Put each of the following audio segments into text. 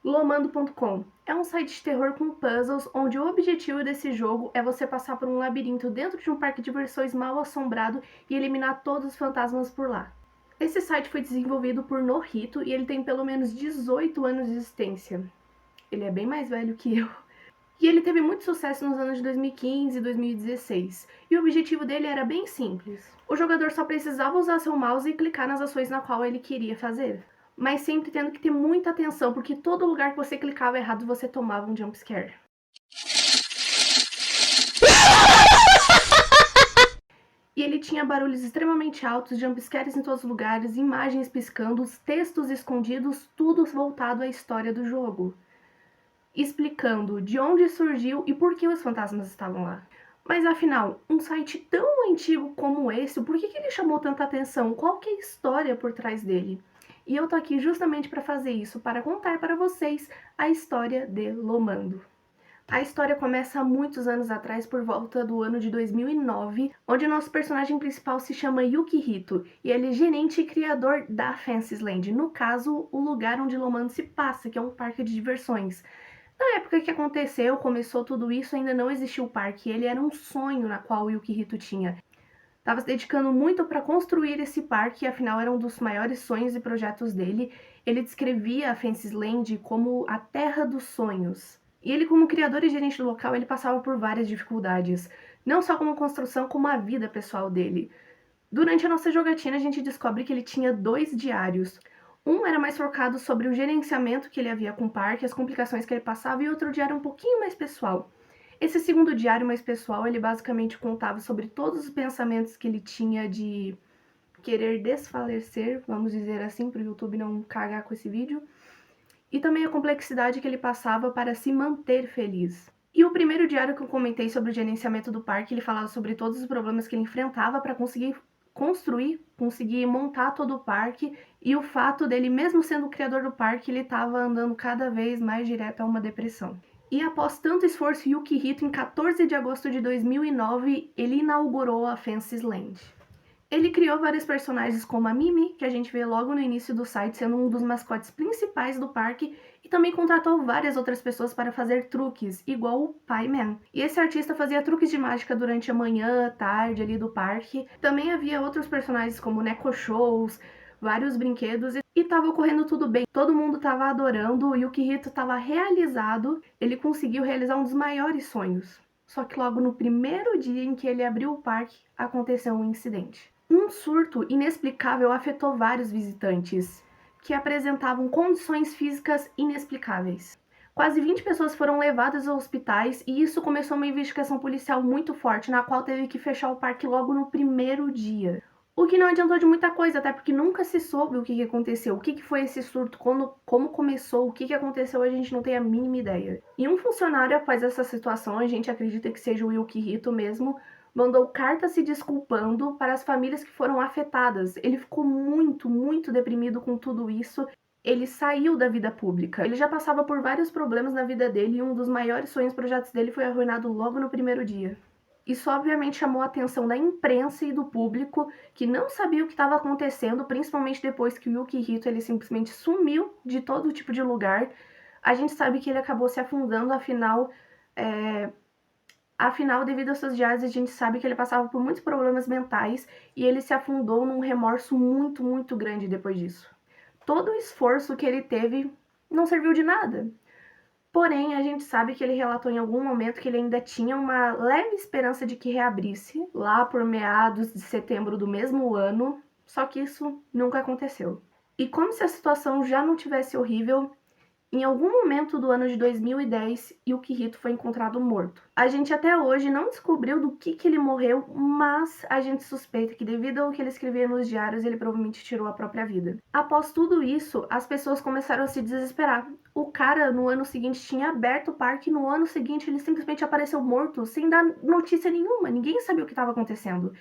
Lomando.com é um site de terror com puzzles onde o objetivo desse jogo é você passar por um labirinto dentro de um parque de diversões mal assombrado e eliminar todos os fantasmas por lá. Esse site foi desenvolvido por Nohito e ele tem pelo menos 18 anos de existência. Ele é bem mais velho que eu. E ele teve muito sucesso nos anos de 2015 e 2016. E o objetivo dele era bem simples. O jogador só precisava usar seu mouse e clicar nas ações na qual ele queria fazer. Mas sempre tendo que ter muita atenção, porque todo lugar que você clicava errado você tomava um jumpscare. E ele tinha barulhos extremamente altos, jumpscares em todos os lugares, imagens piscando, textos escondidos, tudo voltado à história do jogo, explicando de onde surgiu e por que os fantasmas estavam lá. Mas afinal, um site tão antigo como esse, por que ele chamou tanta atenção? Qual que é a história por trás dele? E eu tô aqui justamente para fazer isso, para contar para vocês a história de Lomando. A história começa há muitos anos atrás, por volta do ano de 2009, onde nosso personagem principal se chama Yukihito, e ele é gerente e criador da Fantasyland, no caso, o lugar onde Lomando se passa, que é um parque de diversões. Na época que começou tudo isso, ainda não existia o parque, ele era um sonho na qual o Yukihito tinha. Estava se dedicando muito para construir esse parque, afinal era um dos maiores sonhos e projetos dele. Ele descrevia a Fantasyland como a terra dos sonhos. E ele, como criador e gerente do local, ele passava por várias dificuldades, não só como construção, como a vida pessoal dele. Durante a nossa jogatina, a gente descobre que ele tinha 2 diários. Um era mais focado sobre o gerenciamento que ele havia com o parque, as complicações que ele passava, e outro diário um pouquinho mais pessoal. Esse segundo diário mais pessoal, ele basicamente contava sobre todos os pensamentos que ele tinha de querer desfalecer, vamos dizer assim, para o YouTube não cagar com esse vídeo, e também a complexidade que ele passava para se manter feliz. E o primeiro diário que eu comentei sobre o gerenciamento do parque, ele falava sobre todos os problemas que ele enfrentava para conseguir conseguir montar todo o parque, e o fato dele, mesmo sendo o criador do parque, ele estava andando cada vez mais direto a uma depressão. E após tanto esforço, Yukihito, em 14 de agosto de 2009, ele inaugurou a Fantasyland. Ele criou vários personagens como a Mimi, que a gente vê logo no início do site, sendo um dos mascotes principais do parque, e também contratou várias outras pessoas para fazer truques, igual o Pie-Man. E esse artista fazia truques de mágica durante a manhã, tarde ali do parque. Também havia outros personagens como Neko Shows, vários brinquedos, e tava ocorrendo tudo bem. Todo mundo tava adorando, e o Yukihito tava realizado, ele conseguiu realizar um dos maiores sonhos. Só que logo no primeiro dia em que ele abriu o parque, aconteceu um incidente. Um surto inexplicável afetou vários visitantes, que apresentavam condições físicas inexplicáveis. Quase 20 pessoas foram levadas aos hospitais e isso começou uma investigação policial muito forte, na qual teve que fechar o parque logo no primeiro dia. O que não adiantou de muita coisa, até porque nunca se soube o que aconteceu, o que foi esse surto, como começou, o que aconteceu, a gente não tem a mínima ideia. E um funcionário, após essa situação, a gente acredita que seja o Yukihito mesmo, mandou carta se desculpando para as famílias que foram afetadas. Ele ficou muito deprimido com tudo isso. Ele saiu da vida pública. Ele já passava por vários problemas na vida dele e um dos maiores sonhos e projetos dele foi arruinado logo no primeiro dia. Isso obviamente chamou a atenção da imprensa e do público, que não sabia o que estava acontecendo, principalmente depois que o Yukihito ele simplesmente sumiu de todo tipo de lugar. A gente sabe que ele acabou se afundando, afinal, devido aos seus diários, a gente sabe que ele passava por muitos problemas mentais e ele se afundou num remorso muito grande depois disso. Todo o esforço que ele teve não serviu de nada. Porém, a gente sabe que ele relatou em algum momento que ele ainda tinha uma leve esperança de que reabrisse, lá por meados de setembro do mesmo ano, só que isso nunca aconteceu. E como se a situação já não tivesse horrível, em algum momento do ano de 2010, Yukihito foi encontrado morto. A gente até hoje não descobriu do que ele morreu, mas a gente suspeita que devido ao que ele escrevia nos diários, ele provavelmente tirou a própria vida. Após tudo isso, as pessoas começaram a se desesperar. O cara, no ano seguinte, tinha aberto o parque, e no ano seguinte ele simplesmente apareceu morto, sem dar notícia nenhuma. Ninguém sabia o que estava acontecendo.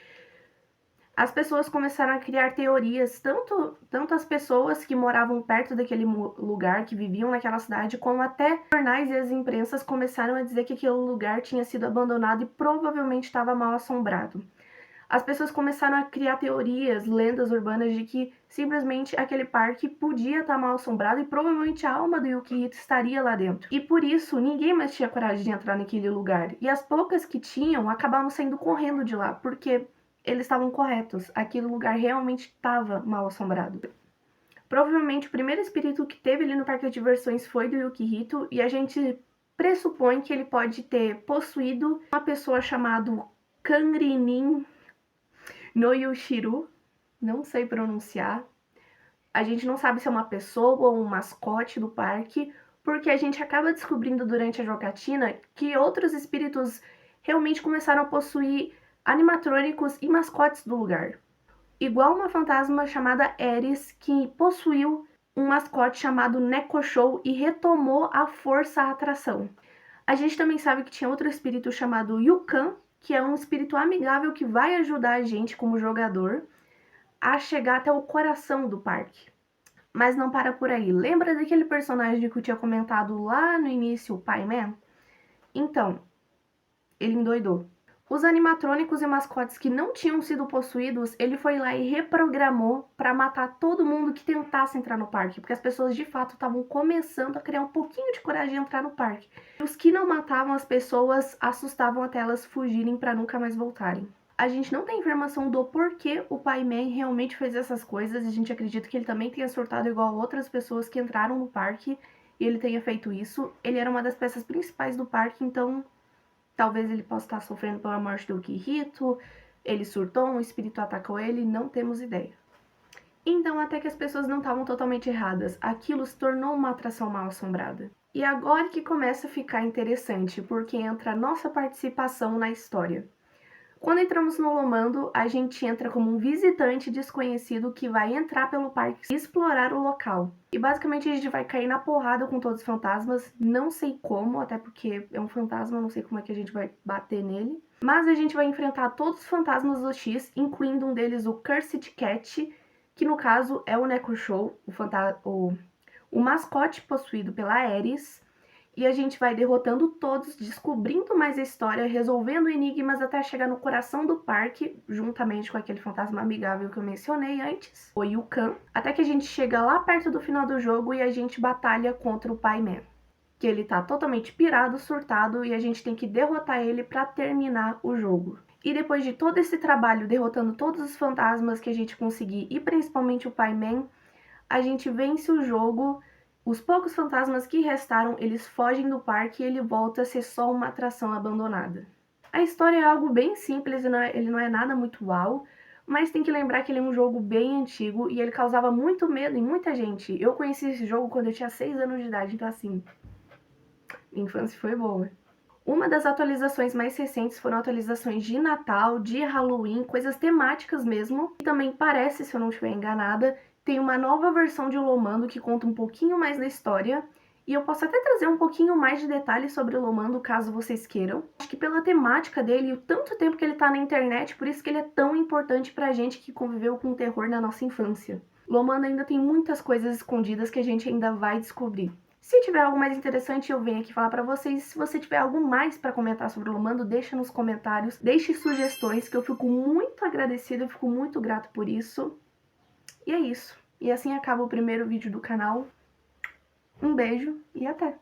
As pessoas começaram a criar teorias, tanto as pessoas que moravam perto daquele lugar, que viviam naquela cidade, como até jornais e as imprensas começaram a dizer que aquele lugar tinha sido abandonado e provavelmente estava mal assombrado. as pessoas começaram a criar teorias, lendas urbanas de que simplesmente aquele parque podia estar mal assombrado e provavelmente a alma do Yukihito estaria lá dentro. E por isso ninguém mais tinha coragem de entrar naquele lugar. E as poucas que tinham acabavam saindo correndo de lá, porque eles estavam corretos. Aquele lugar realmente estava mal assombrado. Provavelmente o primeiro espírito que teve ali no parque de diversões foi do Yukihito e a gente pressupõe que ele pode ter possuído uma pessoa chamada Kanrinin no Yushiru, não sei pronunciar. A gente não sabe se é uma pessoa ou um mascote do parque, porque a gente acaba descobrindo durante a jogatina que outros espíritos realmente começaram a possuir animatrônicos e mascotes do lugar. Igual uma fantasma chamada Eris, que possuiu um mascote chamado Nekosho e retomou a força à atração. A gente também sabe que tinha outro espírito chamado Yukan, que é um espírito amigável que vai ajudar a gente como jogador a chegar até o coração do parque. Mas não para por aí. Lembra daquele personagem que eu tinha comentado lá no início, o Paiman? Então, ele endoidou. Os animatrônicos e mascotes que não tinham sido possuídos, ele foi lá e reprogramou para matar todo mundo que tentasse entrar no parque, porque as pessoas de fato estavam começando a criar um pouquinho de coragem de entrar no parque. Os que não matavam as pessoas assustavam até elas fugirem para nunca mais voltarem. A gente não tem informação do porquê o Paiman realmente fez essas coisas, a gente acredita que ele também tenha surtado igual outras pessoas que entraram no parque e ele tenha feito isso. Ele era uma das peças principais do parque, então talvez ele possa estar sofrendo pela morte do Yukihito, ele surtou, um espírito atacou ele, não temos ideia. Então, até que as pessoas não estavam totalmente erradas, aquilo se tornou uma atração mal assombrada. E agora que começa a ficar interessante, porque entra a nossa participação na história. Quando entramos no Lomando, a gente entra como um visitante desconhecido que vai entrar pelo parque e explorar o local. E basicamente a gente vai cair na porrada com todos os fantasmas, não sei como, até porque é um fantasma, não sei como é que a gente vai bater nele. Mas a gente vai enfrentar todos os fantasmas do X, incluindo um deles, o Cursed Cat, que no caso é o Nekosho, o mascote possuído pela Ares. E a gente vai derrotando todos, descobrindo mais a história, resolvendo enigmas até chegar no coração do parque, juntamente com aquele fantasma amigável que eu mencionei antes, o Yukan, até que a gente chega lá perto do final do jogo e a gente batalha contra o Paiman, que ele tá totalmente pirado, surtado, e a gente tem que derrotar ele para terminar o jogo. E depois de todo esse trabalho derrotando todos os fantasmas que a gente conseguir, e principalmente o Paiman, a gente vence o jogo. Os poucos fantasmas que restaram, eles fogem do parque e ele volta a ser só uma atração abandonada. A história é algo bem simples, ele não é nada muito uau, mas tem que lembrar que ele é um jogo bem antigo e ele causava muito medo em muita gente. Eu conheci esse jogo quando eu tinha 6 anos de idade, então assim, minha infância foi boa. Uma das atualizações mais recentes foram atualizações de Natal, de Halloween, coisas temáticas mesmo. E também parece, se eu não estiver enganada, tem uma nova versão de Lomando que conta um pouquinho mais da história. E eu posso até trazer um pouquinho mais de detalhes sobre o Lomando, caso vocês queiram. Acho que pela temática dele e o tanto tempo que ele tá na internet, por isso que ele é tão importante pra gente que conviveu com o terror na nossa infância. Lomando ainda tem muitas coisas escondidas que a gente ainda vai descobrir. Se tiver algo mais interessante, eu venho aqui falar pra vocês. Se você tiver algo mais pra comentar sobre o Lomando, deixa nos comentários. Deixe sugestões, que eu fico muito agradecida, eu fico muito grato por isso. E é isso. E assim acaba o primeiro vídeo do canal. Um beijo e até!